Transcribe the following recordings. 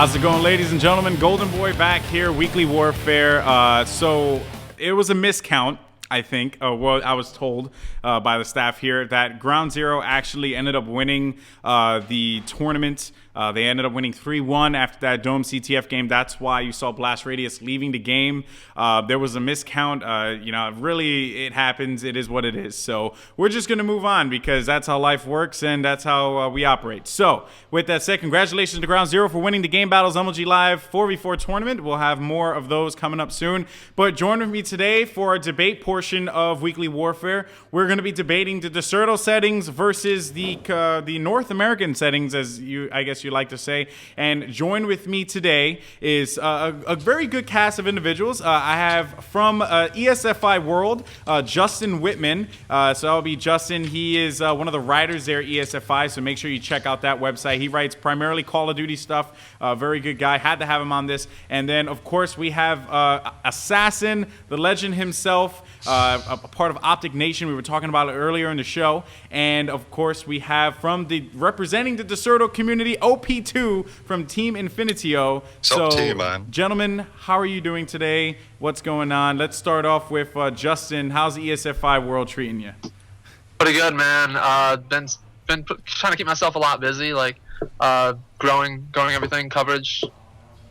How's it going, ladies and gentlemen? Goldenboy back here, Weekly Warfare. So it was a miscount, I think. Well, I was told by the staff here that Ground Zero actually ended up winning the tournament. They ended up winning 3-1 after that Dome CTF game. That's why you saw Blast Radius leaving the game. There was a miscount. Really, it happens. It is what it is. So we're just going to move on because that's how life works and that's how we operate. So with that said, congratulations to Ground Zero for winning the Game Battles MLG Live 4v4 tournament. We'll have more of those coming up soon. But join with me today for our debate portion of Weekly Warfare. We're going to be debating the Deserto settings versus the North American settings, as I guess you like to say. And join with me today is a very good cast of individuals. I have from ESFI World, Justin Whitman. So that'll be Justin. He is one of the writers there at ESFI, so make sure you check out that website. He writes primarily Call of Duty stuff. Very good guy. Had to have him on this. And then, of course, we have Assassin, the legend himself, a part of Optic Nation. We were talking about it earlier in the show. And, of course, we have from representing the Deserto community, OP2 from Team Infinitio. So, man. Gentlemen, how are you doing today? What's going on? Let's start off with Justin. How's the ESFI World treating you? Pretty good, man. Been trying to keep myself a lot busy, like growing everything, coverage.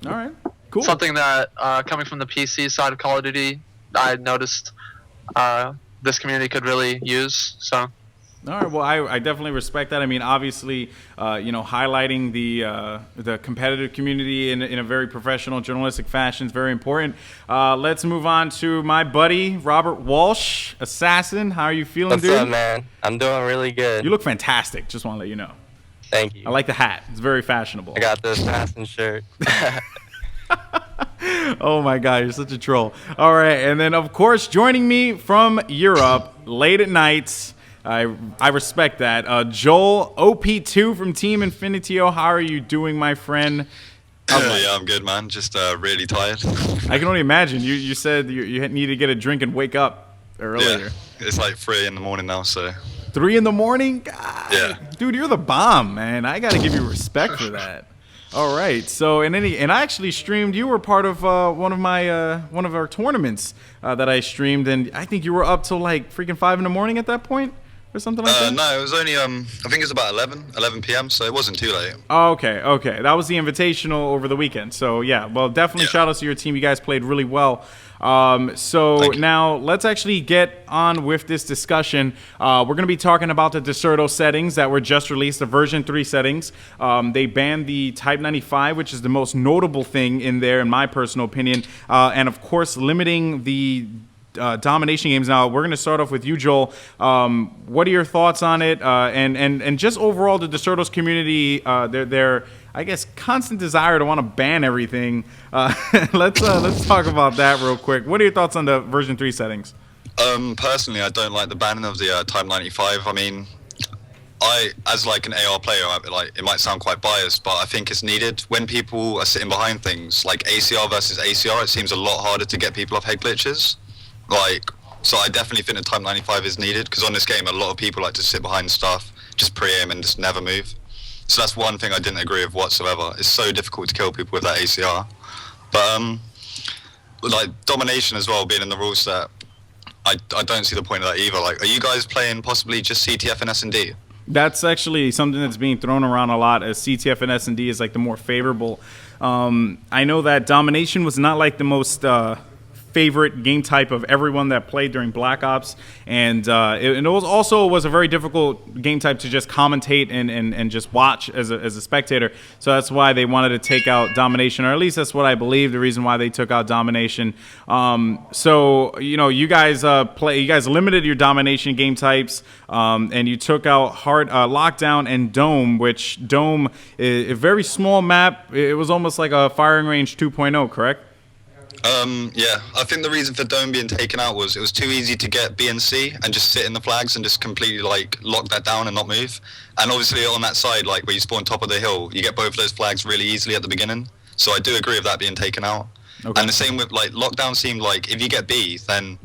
All right, cool. Something that coming from the PC side of Call of Duty, I noticed this community could really use. So. All right. Well, I definitely respect that. I mean, obviously, highlighting the competitive community in a very professional, journalistic fashion is very important. Let's move on to my buddy Robert Walsh, Assassin. How are you feeling, dude? What's up, man? I'm doing really good. You look fantastic. Just want to let you know. Thank you. I like the hat. It's very fashionable. I got the Assassin shirt. Oh my God, you're such a troll. All right, and then of course joining me from Europe late at nights. I respect that. Joel, OP2 from Team Infinitio. How are you doing, my friend? Yeah, I'm good, man. Just really tired. I can only imagine. You said you need to get a drink and wake up earlier. Yeah, it's like 3 in the morning now, so. 3 in the morning? God, yeah. Dude, you're the bomb, man. I got to give you respect for that. All right. So, and I actually streamed. You were part of one of our tournaments that I streamed, and I think you were up till like freaking 5 in the morning at that point. Or something like that? No, it was only, I think it was about 11 p.m., so it wasn't too late. Oh, okay. That was the invitational over the weekend. So, yeah, well, definitely shout out to your team. You guys played really well. So now let's actually get on with this discussion. We're going to be talking about the Deserto settings that were just released, the version 3 settings. They banned the Type 95, which is the most notable thing in there, in my personal opinion. And, of course, limiting the Domination games. Now we're going to start off with you, Joel. What are your thoughts on it, and just overall the Deserto's community, their I guess constant desire to want to ban everything? Let's talk about that real quick. What are your thoughts on the version 3 settings? Personally, I don't like the banning of the Type 95. I mean, as like an AR player, it might sound quite biased, but I think it's needed when people are sitting behind things like ACR versus ACR. It seems a lot harder to get people off head glitches. So I definitely think the Type 95 is needed, because on this game a lot of people like to sit behind stuff, just pre-aim and just never move. So that's one thing I didn't agree with whatsoever. It's so difficult to kill people with that ACR. But like Domination as well being in the rule set, I don't see the point of that either. Like, are you guys playing possibly just CTF and S&D? That's actually something that's being thrown around a lot, as CTF and S&D is like the more favorable. I know that Domination was not like the most favorite game type of everyone that played during Black Ops, and it was a very difficult game type to just commentate and just watch as a spectator. So that's why they wanted to take out Domination, or at least that's what I believe the reason why they took out Domination. So you guys limited your Domination game types, and you took out Lockdown and Dome, which Dome is a very small map. It was almost like a firing range 2.0, correct? Yeah, I think the reason for Dome being taken out was it was too easy to get B and C and just sit in the flags and just completely like lock that down and not move. And obviously on that side, like where you spawn top of the hill, you get both of those flags really easily at the beginning. So I do agree with that being taken out. Okay. And the same with like Lockdown seemed like if you get B, then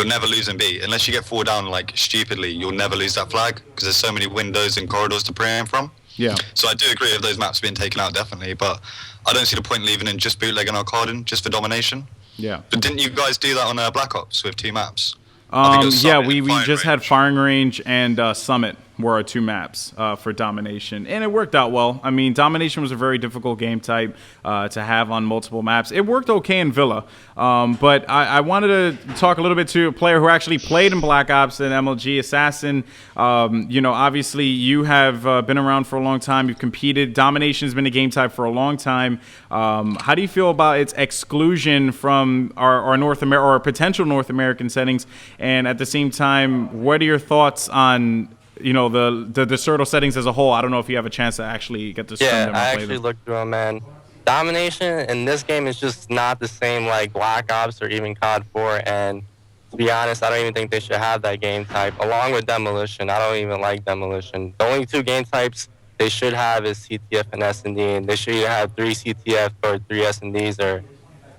you'll never lose in B. Unless you get 4 down, like, stupidly, you'll never lose that flag, because there's so many windows and corridors to pray in from. Yeah. So I do agree with those maps being taken out, definitely, but I don't see the point leaving in just bootleg and Arcaden, just for domination. Yeah. But didn't you guys do that on Black Ops with 2 maps? Yeah, we just had Firing Range and Summit were our 2 maps for Domination, and it worked out well. I mean, Domination was a very difficult game type to have on multiple maps. It worked okay in Villa, but I wanted to talk a little bit to a player who actually played in Black Ops and MLG, Assassin. Obviously, you have been around for a long time. You've competed. Domination has been a game type for a long time. How do you feel about its exclusion from our North America or potential North American settings? And at the same time, what are your thoughts on the Deserto settings as a whole? I don't know if you have a chance to actually get to spend them and I play actually them. looked through them, man. Domination in this game is just not the same like Black Ops or even COD 4, and to be honest, I don't even think they should have that game type, along with Demolition. I don't even like Demolition. The only 2 game types they should have is CTF and S&D, and they should either have 3 CTF or 3 S&Ds, or,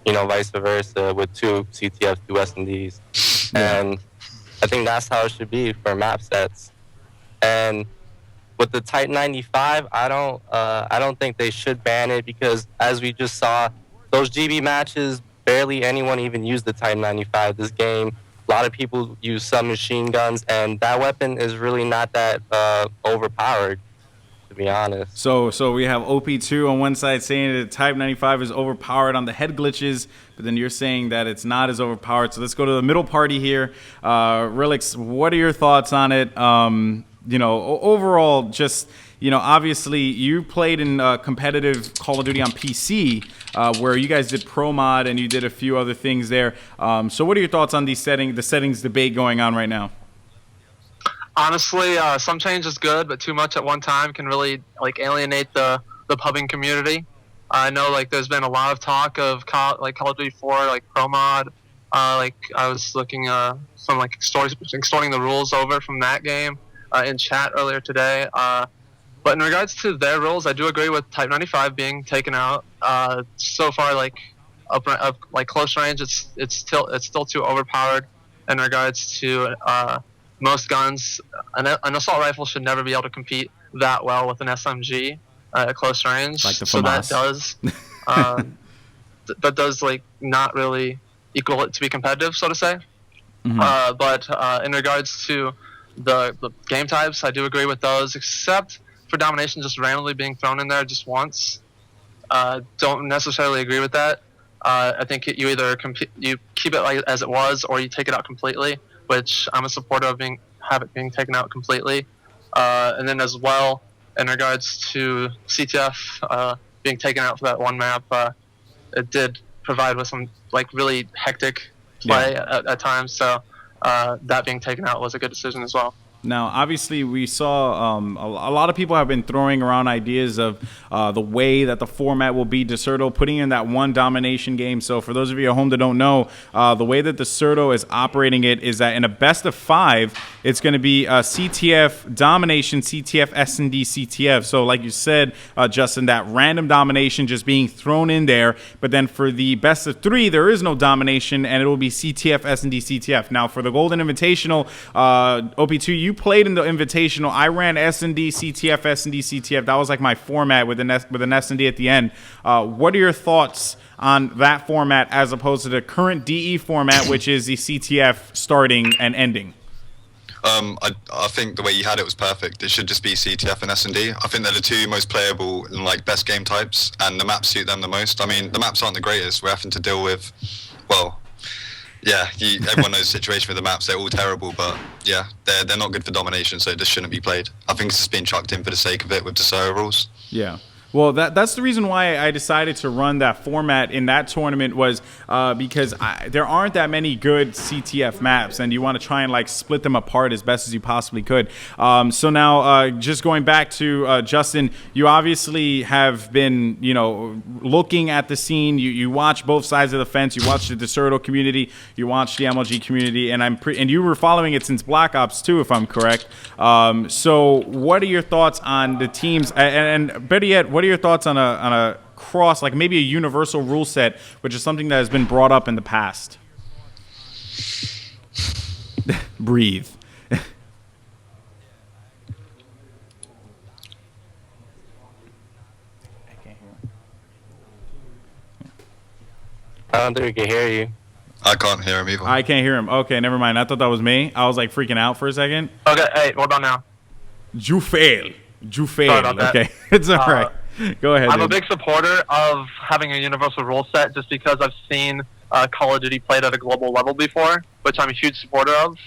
vice versa, with 2 CTF, 2 S&Ds. Yeah. And I think that's how it should be for map sets. And with the Type 95, I don't think they should ban it, because as we just saw, those GB matches, barely anyone even used the Type 95 this game. A lot of people use submachine guns, and that weapon is really not that overpowered, to be honest. So we have OP2 on one side saying that Type 95 is overpowered on the head glitches, but then you're saying that it's not as overpowered. So let's go to the middle party here. Relix, what are your thoughts on it? Overall, just, obviously you played in competitive Call of Duty on PC, where you guys did pro mod and you did a few other things there. So what are your thoughts on the settings debate going on right now? Honestly, some change is good, but too much at one time can really alienate the pubbing community. I know there's been a lot of talk of Call of Duty 4 pro mod. I was looking some extorting the rules over from that game in chat earlier today. But in regards to their rules, I do agree with Type 95 being taken out. So far, up close range, it's still too overpowered in regards to most guns. An assault rifle should never be able to compete that well with an SMG at close range. Like the so that FAMAS. does that does not really equal it to be competitive, so to say. Mm-hmm. But in regards to the game types, I do agree with those, except for Domination just randomly being thrown in there just once. Don't necessarily agree with that. I think you either you keep it as it was, or you take it out completely, which I'm a supporter of have it being taken out completely. And then as well, in regards to CTF being taken out for that one map, it did provide with some really hectic play at times. So that being taken out was a good decision as well. Now, obviously, we saw a lot of people have been throwing around ideas of the way that the format will be Deserto, putting in that one domination game. So for those of you at home that don't know, the way that Deserto is operating it is that in a best of 5, it's going to be CTF domination, CTF S&D, CTF. So like you said, Justin, that random domination just being thrown in there. But then for the best of 3, there is no domination, and it will be CTF, S&D, CTF. Now, for the Golden Invitational, OP2, you played in the Invitational. I ran S&D, CTF, S&D, CTF. That was my format with an S&D at the end. What are your thoughts on that format as opposed to the current DE format, which is the CTF starting and ending? I think the way you had it was perfect. It should just be CTF and S&D. I think they're the 2 most playable and best game types, and the maps suit them the most. I mean, the maps aren't the greatest. We're having to deal with, everyone knows the situation with the maps. They're all terrible, but yeah, they're not good for domination, so it just shouldn't be played. I think it's just been chucked in for the sake of it with the Deserto rules. Yeah. Well, that's the reason why I decided to run that format in that tournament was because there aren't that many good CTF maps, and you want to try and split them apart as best as you possibly could. So now, just going back to Justin, you obviously have been, looking at the scene. You watch both sides of the fence. You watch the Deserto community. You watch the MLG community, and and you were following it since Black Ops 2, if I'm correct. So, what are your thoughts on the teams? And better yet, what are your thoughts on a cross, maybe a universal rule set, which is something that has been brought up in the past? Breathe. I don't think we can hear you. I can't hear him either. I can't hear him. Okay, never mind. I thought that was me. I was like freaking out for a second. Okay, hey, what about now? You fail. Sorry about that. Okay, it's all right. Go ahead. I'm a dude. big supporter of having a universal rule set just because I've seen Call of Duty played at a global level before, which I'm a huge supporter of.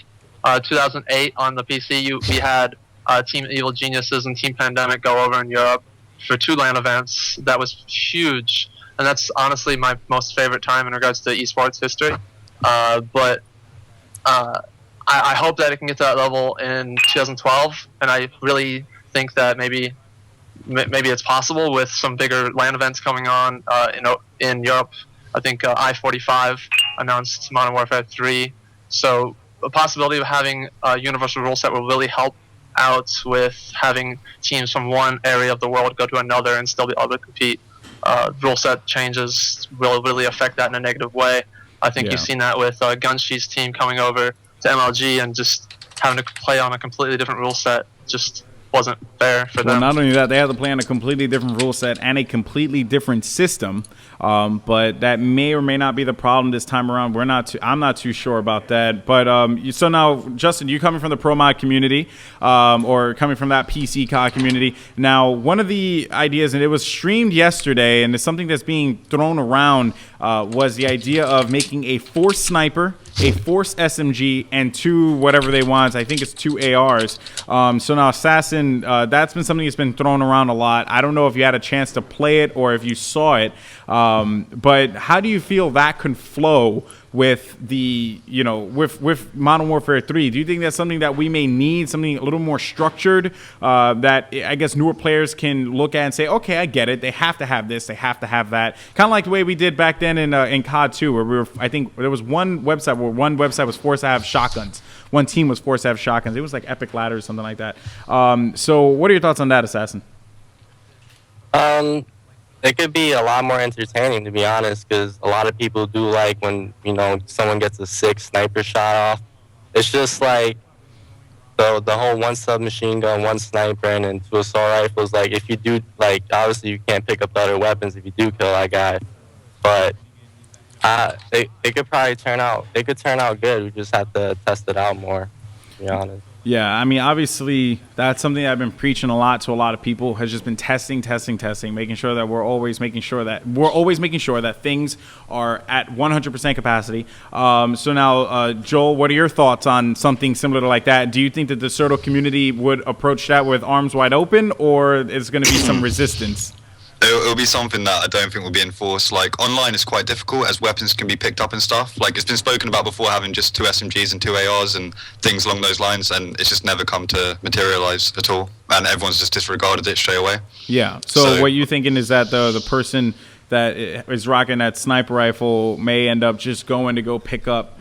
2008 on the PC, we had Team Evil Geniuses and Team Pandemic go over in Europe for 2 LAN events. That was huge, and that's honestly my most favorite time in regards to esports history. But I hope that it can get to that level in 2012, and I really think that maybe it's possible with some bigger LAN events coming on in Europe. I think I-45 announced Modern Warfare 3, so the possibility of having a universal rule set will really help out with having teams from one area of the world go to another and still be able to compete. Rule set changes will really affect that in a negative way. I think you've seen that with Gunshi's team coming over to MLG and just having to play on a completely different rule set. Just wasn't fair for them. Well, not only that, they had to play on a completely different rule set and a completely different system. But that may or may not be the problem this time around. I'm not too sure about that. But so now, Justin, you coming from the pro mod community, or coming from that PC COD community. Now, one of the ideas, and it was streamed yesterday, and it's something that's being thrown around, was the idea of making a Force Sniper, a Force SMG, and 2 whatever they want. I think it's 2 ARs. So now, Assassin, that's been something that's been thrown around a lot. I don't know if you had a chance to play it or if you saw it. But how do you feel that can flow with the, with Modern Warfare 3? Do you think that's something that we may need, something a little more structured, that I guess newer players can look at and say, okay, I get it. They have to have this. They have to have that. Kind of like the way we did back then in COD 2, where I think there was one website was forced to have shotguns. One team was forced to have shotguns. It was like Epic Ladder or something like that. So what are your thoughts on that, Assassin? It could be a lot more entertaining, to be honest, because a lot of people do like when, someone gets a 6 sniper shot off. It's just like the whole 1 submachine gun, 1 sniper, and then 2 assault rifles. Like, if you do, like, obviously you can't pick up the other weapons if you do kill that guy. But it could probably turn out good. We just have to test it out more, to be honest. Yeah, I mean, obviously, that's something I've been preaching a lot to a lot of people, has just been testing, making sure that we're always making sure that things are at 100% capacity. So now, Joel, what are your thoughts on something similar to like that? Do you think that the Certo community would approach that with arms wide open, or is going to be some resistance? It'll be something that I don't think will be enforced. Like, online is quite difficult as weapons can be picked up and stuff. Like, it's been spoken about before, having just 2 SMGs and 2 ARs and things along those lines, and it's just never come to materialize at all. And everyone's just disregarded it straight away. Yeah. So what you're thinking is that the person that is rocking that sniper rifle may end up just going to go pick up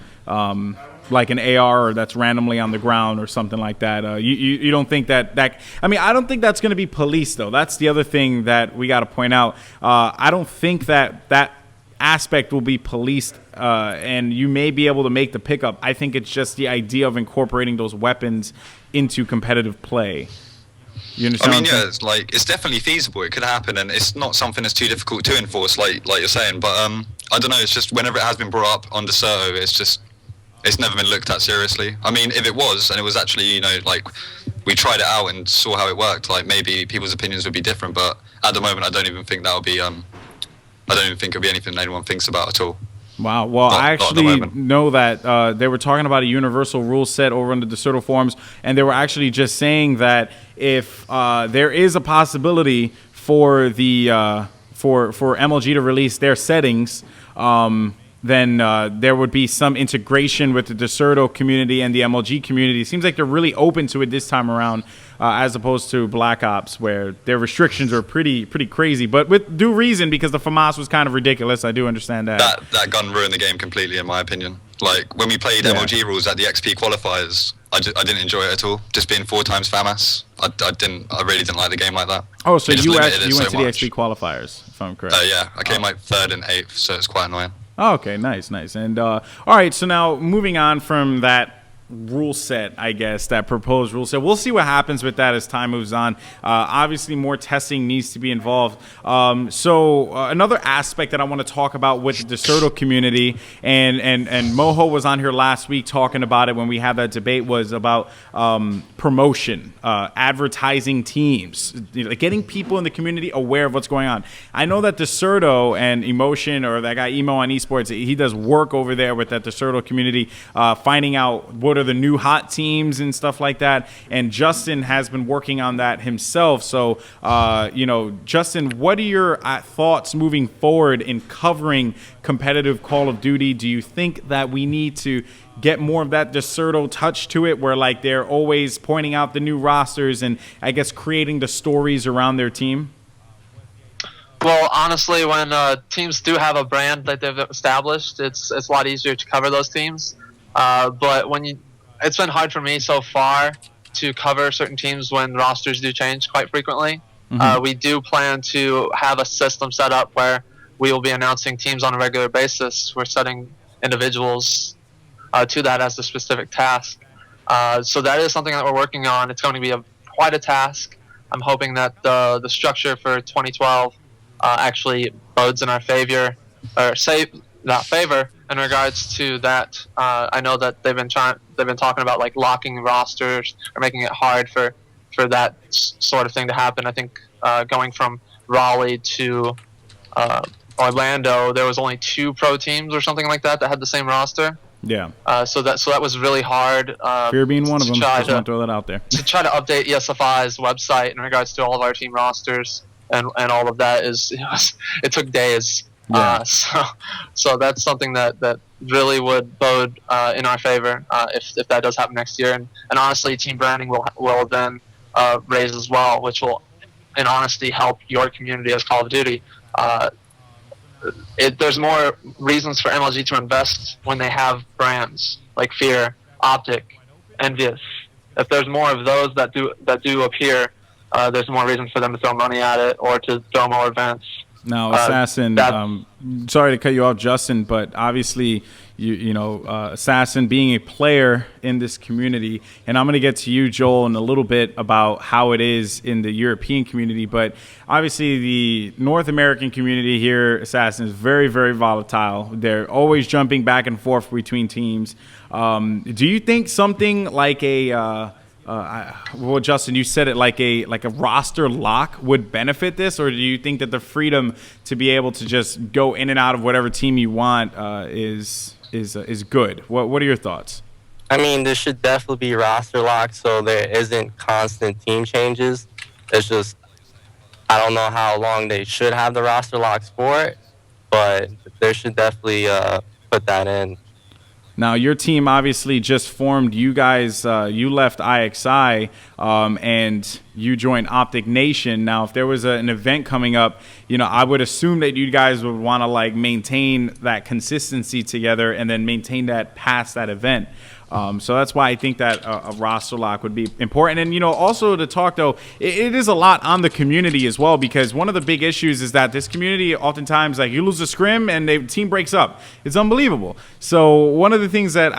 like an AR or that's randomly on the ground or something like that. You don't think that I mean, I don't think that's going to be policed, though. That's the other thing that we got to point out. I don't think that aspect will be policed, and you may be able to make the pickup. I think it's just the idea of incorporating those weapons into competitive play. You understand? I mean, yeah, it's definitely feasible. It could happen, and it's not something that's too difficult to enforce, like you're saying. But I don't know. It's just whenever it has been brought up on Certo, it's never been looked at seriously. I mean, if it was, and it was actually, like, we tried it out and saw how it worked, like, maybe people's opinions would be different. But at the moment, I don't even think that would be, I don't even think it would be anything anyone thinks about at all. Wow. Well, I actually know that they were talking about a universal rule set over under the Certo forums, and they were actually just saying that if there is a possibility for the for MLG to release their settings, then there would be some integration with the Certo community and the MLG community. It seems like they're really open to it this time around, as opposed to Black Ops, where their restrictions are pretty crazy, but with due reason, because the FAMAS was kind of ridiculous. I do understand that. That gun ruined the game completely, in my opinion. Like, when we played MLG rules at the XP qualifiers, I didn't enjoy it at all. Just being 4 times FAMAS, I really didn't like the game like that. Oh, so you went to the XP qualifiers, if I'm correct? Yeah, I came like 3rd and 8th, so it's quite annoying. Oh, okay, nice. And all right, so now moving on from that rule set, I guess, that proposed rule set. We'll see what happens with that as time moves on. Obviously, more testing needs to be involved. So another aspect that I want to talk about with the Deserto community, and Moho was on here last week talking about it when we had that debate, was about promotion, advertising teams, getting people in the community aware of what's going on. I know that Deserto and Emotion, or that guy Emo on esports, he does work over there with that Deserto community, finding out what are the new hot teams and stuff like that. And Justin has been working on that himself. So, Justin, what are your thoughts moving forward in covering competitive Call of Duty? Do you think that we need to get more of that Deserto touch to it, where like they're always pointing out the new rosters and I guess creating the stories around their team? Well, honestly, when teams do have a brand that they've established, it's a lot easier to cover those teams. But it's been hard for me so far to cover certain teams when rosters do change quite frequently. Mm-hmm. We do plan to have a system set up where we will be announcing teams on a regular basis. We're setting individuals to that as a specific task. So that is something that we're working on. It's going to be quite a task. I'm hoping that the structure for 2012 actually bodes in our favor, or not favor, in regards to that. I know that they've been talking about like locking rosters or making it hard for that sort of thing to happen. I think going from Raleigh to Orlando, there was only 2 pro teams or something like that had the same roster. Yeah. So that was really hard. Fear being one of them. Just want to throw that out there. To try to update ESFI's website in regards to all of our team rosters and all of that it took days. Yeah. So that's something that really would bode in our favor if that does happen next year. And honestly, team branding will then raise as well, which will, in honesty, help your community as Call of Duty. There's more reasons for MLG to invest when they have brands like Fear, Optic, Envious. If there's more of those that do appear, there's more reason for them to throw money at it or to throw more events. Now, Assassin, sorry to cut you off, Justin, but obviously, Assassin being a player in this community, and I'm going to get to you, Joel, in a little bit about how it is in the European community, but obviously the North American community here, Assassin, is very, very volatile. They're always jumping back and forth between teams. Do you think something like well, Justin, you said it, like a roster lock would benefit this, or do you think that the freedom to be able to just go in and out of whatever team you want is good? What are your thoughts? I mean, there should definitely be roster locks, so there isn't constant team changes. It's just, I don't know how long they should have the roster locks for it, but they should definitely put that in. Now, your team obviously just formed. You guys, you left IXI and you joined Optic Nation. Now, if there was an event coming up, I would assume that you guys would want to like maintain that consistency together and then maintain that past that event. So that's why I think that a roster lock would be important. And, also to talk, though, it is a lot on the community as well, because one of the big issues is that this community oftentimes, like, you lose a scrim and the team breaks up. It's unbelievable. So one of the things that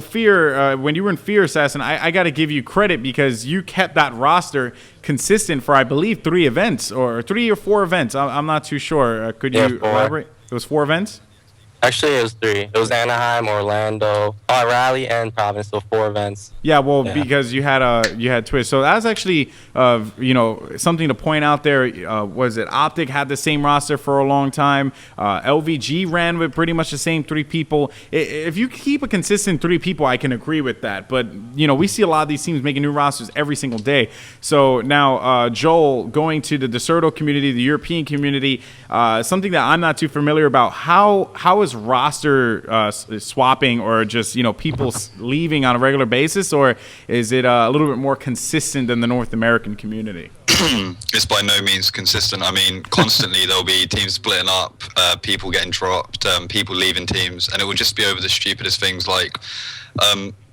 Fear, when you were in Fear, Assassin, I got to give you credit because you kept that roster consistent for, I believe, 3 events or 3 or 4 events. I'm not too sure. Could you elaborate? It was 4 events? Actually, it was 3. It was Anaheim, Orlando, Raleigh, and Providence. So 4 events. Yeah, well, because you had Twist. So that's actually something to point out there. Was it Optic had the same roster for a long time? LVG ran with pretty much the same 3 people. If you keep a consistent 3 people, I can agree with that. But we see a lot of these teams making new rosters every single day. So now, Joel, going to the Deserto community, the European community, something that I'm not too familiar about. How is roster swapping, or just people leaving on a regular basis, or is it a little bit more consistent than the North American community? It's by no means consistent. I mean, constantly there'll be teams splitting up, people getting dropped, people leaving teams, and it will just be over the stupidest things, like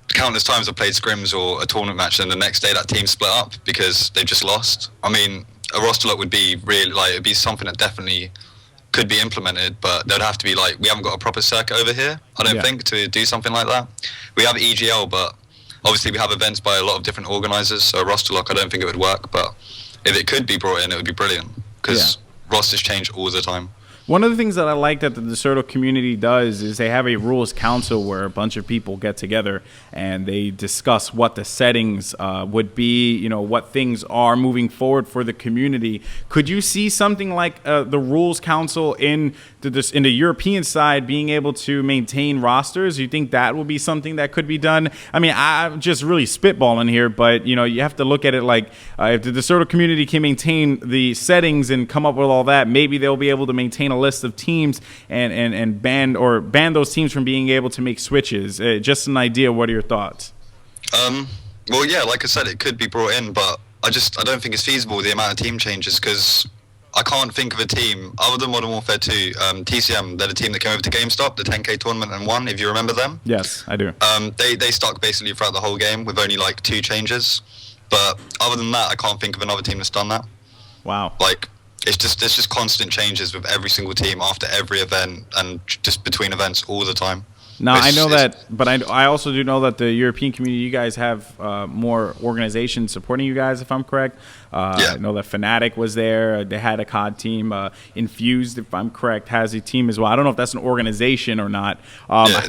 countless times I've played scrims or a tournament match and the next day that team split up because they've just lost. I mean, a roster lock would be really, it'd be something that definitely could be implemented, but there'd have to be like, we haven't got a proper circuit over here, I don't think, to do something like that. We have EGL, but obviously we have events by a lot of different organizers, so roster lock, I don't think it would work, but if it could be brought in, it would be brilliant, because rosters change all the time. One of the things that I like that the Deserto community does is they have a rules council where a bunch of people get together and they discuss what the settings would be, you know, what things are moving forward for the community. Could you see something like the rules council in the European side being able to maintain rosters? You think that would be something that could be done? I mean, I'm just really spitballing here, but, you know, you have to look at it like if the Deserto community can maintain the settings and come up with all that, maybe they'll be able to maintain a list of teams and ban those teams from being able to make switches. Just an idea. What are your thoughts? Well, yeah, like I said, it could be brought in, but I don't think it's feasible, the amount of team changes, because I can't think of a team other than Modern Warfare 2. TCM, they're the team that came over to GameStop, the 10K tournament, and won, if you remember them. Yes, I do. They stuck basically throughout the whole game with only like 2 changes, but other than that, I can't think of another team that's done that. Wow. Like, there's just constant changes with every single team after every event and just between events all the time. No, I know that, but I also do know that the European community, you guys have more organizations supporting you guys, if I'm correct. I know that Fnatic was there. They had a COD team. Infused, if I'm correct, has a team as well. I don't know if that's an organization or not.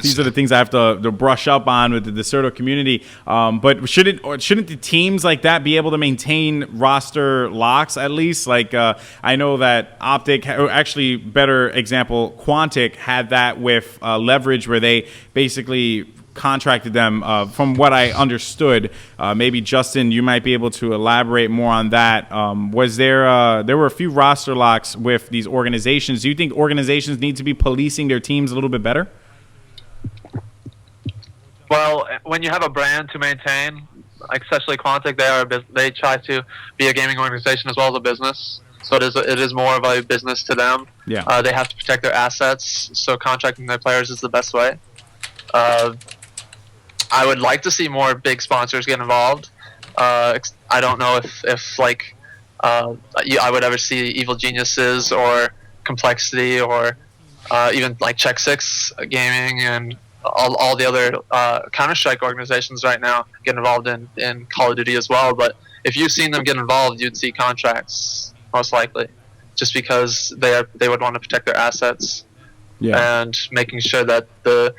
These are the things I have to brush up on with the Deserto community. But shouldn't the teams like that be able to maintain roster locks at least? Like I know that Optic, or actually better example, Quantic had that with Leverage, where they basically contracted them. From what I understood, maybe Justin, you might be able to elaborate more on that. Was there were a few roster locks with these organizations. Do you think organizations need to be policing their teams a little bit better? Well, when you have a brand to maintain, like especially Quantic, they try to be a gaming organization as well as a business. So it is more of a business to them. Yeah. They have to protect their assets, so contracting their players is the best way. I would like to see more big sponsors get involved. I don't know if I would ever see Evil Geniuses or Complexity or even like Check Six Gaming and all the other Counter-Strike organizations right now get involved in Call of Duty as well. But if you've seen them get involved, you'd see contracts most likely, just because they would want to protect their assets and making sure that the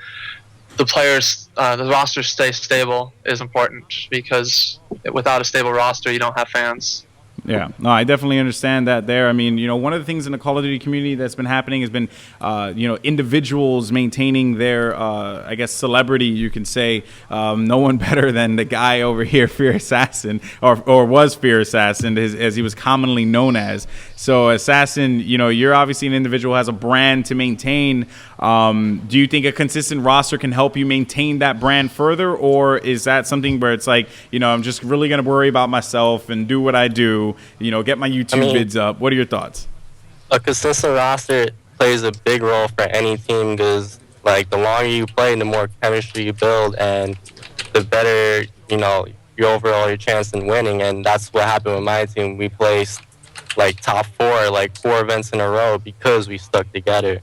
players, the roster stay stable is important, because without a stable roster, you don't have fans. Yeah, no, I definitely understand that there. I mean, you know, one of the things in the Call of Duty community that's been happening has been, you know, individuals maintaining their, I guess, celebrity, you can say. No one better than the guy over here, Fear Assassin, or was Fear Assassin, as he was commonly known as. So, Assassin, you know, you're obviously an individual who has a brand to maintain. Do you think a consistent roster can help you maintain that brand further, or is that something where it's like, you know, I'm just really going to worry about myself and do what I do, you know, get my YouTube vids up? What are your thoughts? A consistent roster plays a big role for any team, because, like, the longer you play, the more chemistry you build, and the better, you know, your chance in winning. And that's what happened with my team. We placed like top 4, like 4 events in a row, because we stuck together.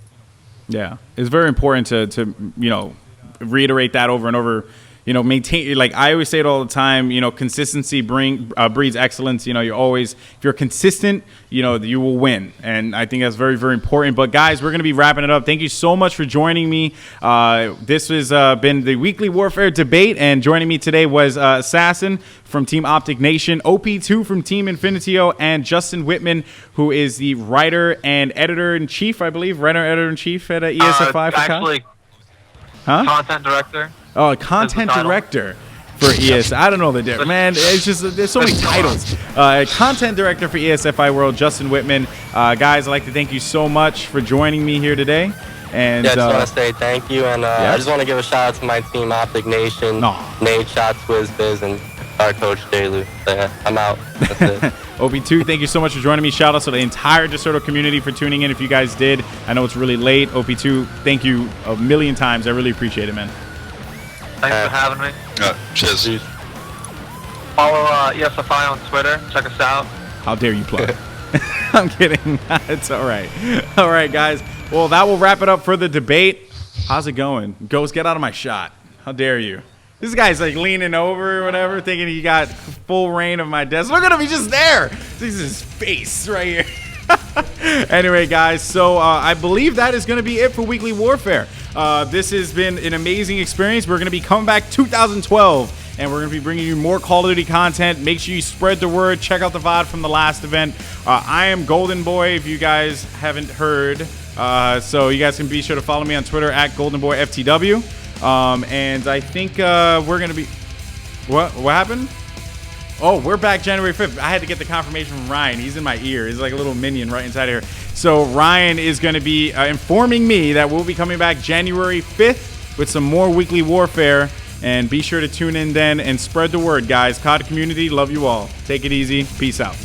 Yeah, it's very important to you know, reiterate that over and over. You know, maintain, like I always say it all the time, you know, consistency breeds excellence. You know, if you're consistent, you know, you will win. And I think that's very, very important. But guys, we're going to be wrapping it up. Thank you so much for joining me. This has been the Weekly Warfare Debate. And joining me today was Assassin from Team Optic Nation, OP2 from Team Infinitio, and Justin Whitman, who is the writer and editor-in-chief, I believe, writer-editor-in-chief at ESFI. Actually, content director. Oh, content director for ES. I don't know the difference, man. It's just there's so many titles. Content director for ESFI World, Justin Whitman. Guys, I'd like to thank you so much for joining me here today. And I just want to say thank you, and I just want to give a shout out to my team, Optic Nation, Nate, Shot, Biz, and our coach, Delu. I'm out. That's it. OP2, thank you so much for joining me. Shout out to the entire Deserto community for tuning in. If you guys did, I know it's really late. OP2, thank you a million times. I really appreciate it, man. Thanks for having me. Cheers. Follow ESFI on Twitter. Check us out. How dare you plug? I'm kidding. It's all right. All right, guys. Well, that will wrap it up for the debate. How's it going? Ghost, get out of my shot. How dare you? This guy's like leaning over or whatever, thinking he got full reign of my desk. Look at him. He's just there. This is his face right here. Anyway, guys, so I believe that is going to be it for Weekly Warfare. This has been an amazing experience. We're going to be coming back 2012, and we're going to be bringing you more Call of Duty content. Make sure you spread the word. Check out the VOD from the last event. I am Goldenboy, if you guys haven't heard. So you guys can be sure to follow me on Twitter at GoldenboyFTW. And I think we're going to be... What happened? Oh, we're back January 5th. I had to get the confirmation from Ryan. He's in my ear. He's like a little minion right inside here. So Ryan is going to be informing me that we'll be coming back January 5th with some more Weekly Warfare. And be sure to tune in then and spread the word, guys. COD community, love you all. Take it easy. Peace out.